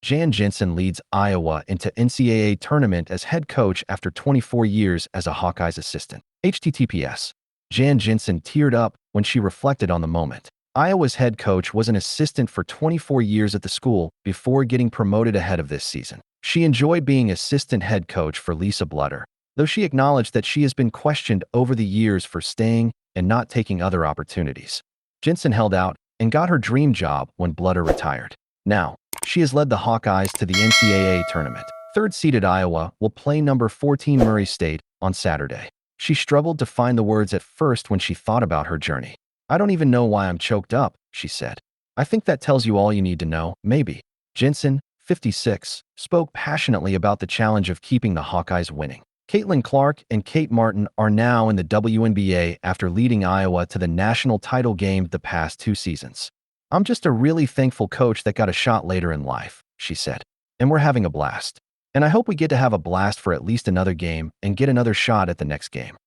Jensen leads Iowa into NCAA Tournament as head coach after 24 years as a Hawkeyes assistant. HTTPS. Jensen teared up when she reflected on the moment. Iowa's head coach was an assistant for 24 years at the school before getting promoted ahead of this season. She enjoyed being assistant head coach for Lisa Blutter, though she acknowledged that she has been questioned over the years for staying and not taking other opportunities. Jensen held out and got her dream job when Blutter retired. Now, she has led the Hawkeyes to the NCAA Tournament. Third-seeded Iowa will play number 14 Murray State on Saturday. She struggled to find the words at first when she thought about her journey. "I don't even know why I'm choked up," she said. "I think that tells you all you need to know, maybe." Jensen, 56, spoke passionately about the challenge of keeping the Hawkeyes winning. Katelyn Clark and Kate Martin are now in the WNBA after leading Iowa to the national title game the past 2 seasons. "I'm just a really thankful coach that got a shot later in life," she said. "And we're having a blast. And I hope we get to have a blast for at least another game and get another shot at the next game."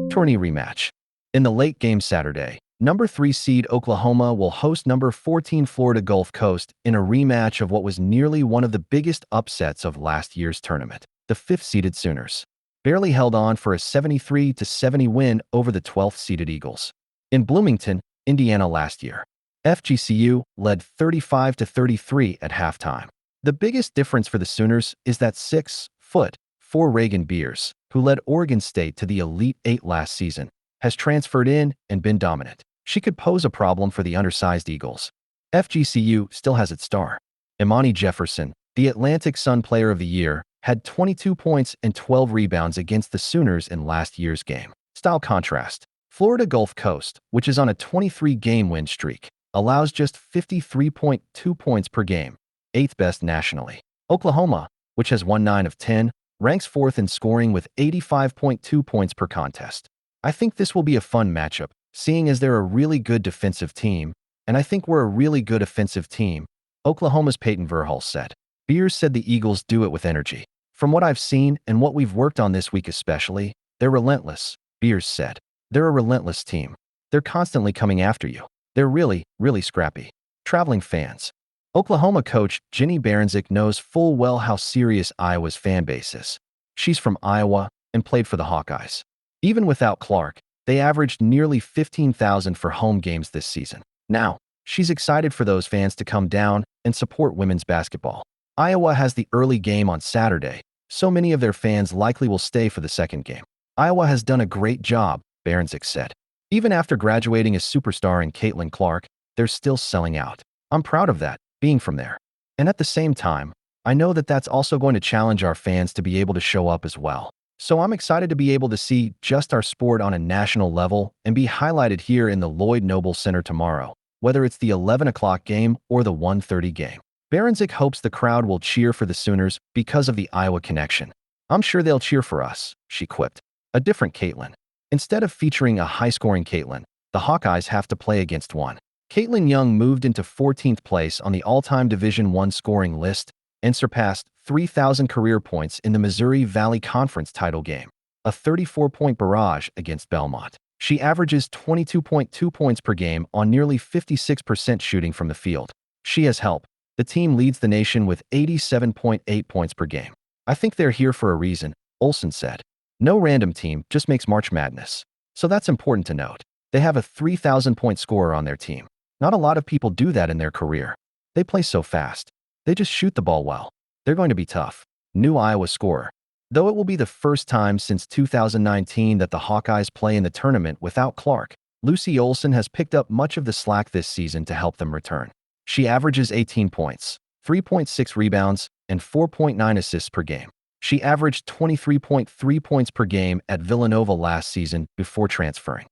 Tourney rematch. In the late game Saturday, number 3 seed Oklahoma will host number 14 Florida Gulf Coast in a rematch of what was nearly one of the biggest upsets of last year's tournament. The 5th-seeded Sooners barely held on for a 73-70 win over the 12th-seeded Eagles. In Bloomington, Indiana last year, FGCU led 35-33 at halftime. The biggest difference for the Sooners is that 6'4" Reagan Beers, who led Oregon State to the Elite Eight last season, has transferred in and been dominant. She could pose a problem for the undersized Eagles. FGCU still has its star. Imani Jefferson, the Atlantic Sun Player of the Year, had 22 points and 12 rebounds against the Sooners in last year's game. Style contrast. Florida Gulf Coast, which is on a 23-game win streak, allows just 53.2 points per game, 8th best nationally. Oklahoma, which has won 9 of 10, ranks 4th in scoring with 85.2 points per contest. "I think this will be a fun matchup, seeing as they're a really good defensive team, and I think we're a really good offensive team," Oklahoma's Peyton Verhulst said. Beers said the Eagles do it with energy. "From what I've seen and what we've worked on this week especially, they're relentless," Beers said. "They're a relentless team. They're constantly coming after you. They're really, really scrappy." Traveling fans. Oklahoma coach Jenny Baranczyk knows full well how serious Iowa's fan base is. She's from Iowa and played for the Hawkeyes. Even without Clark, they averaged nearly 15,000 for home games this season. Now, she's excited for those fans to come down and support women's basketball. Iowa has the early game on Saturday, so many of their fans likely will stay for the second game. "Iowa has done a great job," Baranczyk said. "Even after graduating as superstar in Katelyn Clark, they're still selling out. I'm proud of that, being from there. And at the same time, I know that that's also going to challenge our fans to be able to show up as well. So I'm excited to be able to see just our sport on a national level and be highlighted here in the Lloyd Noble Center tomorrow, whether it's the 11 o'clock game or the 1:30 game." Baranczyk hopes the crowd will cheer for the Sooners because of the Iowa connection. "I'm sure they'll cheer for us," she quipped. A different Katelyn. Instead of featuring a high-scoring Katelyn, the Hawkeyes have to play against one. Katelyn Young moved into 14th place on the all-time Division I scoring list and surpassed 3,000 career points in the Missouri Valley Conference title game, a 34-point barrage against Belmont. She averages 22.2 points per game on nearly 56% shooting from the field. She has help. The team leads the nation with 87.8 points per game. "I think they're here for a reason," Olsen said. "No random team just makes March Madness. So that's important to note. They have a 3,000-point scorer on their team. Not a lot of people do that in their career. They play so fast. They just shoot the ball well. They're going to be tough." New Iowa scorer. Though it will be the first time since 2019 that the Hawkeyes play in the tournament without Clark, Lucy Olsen has picked up much of the slack this season to help them return. She averages 18 points, 3.6 rebounds, and 4.9 assists per game. She averaged 23.3 points per game at Villanova last season before transferring.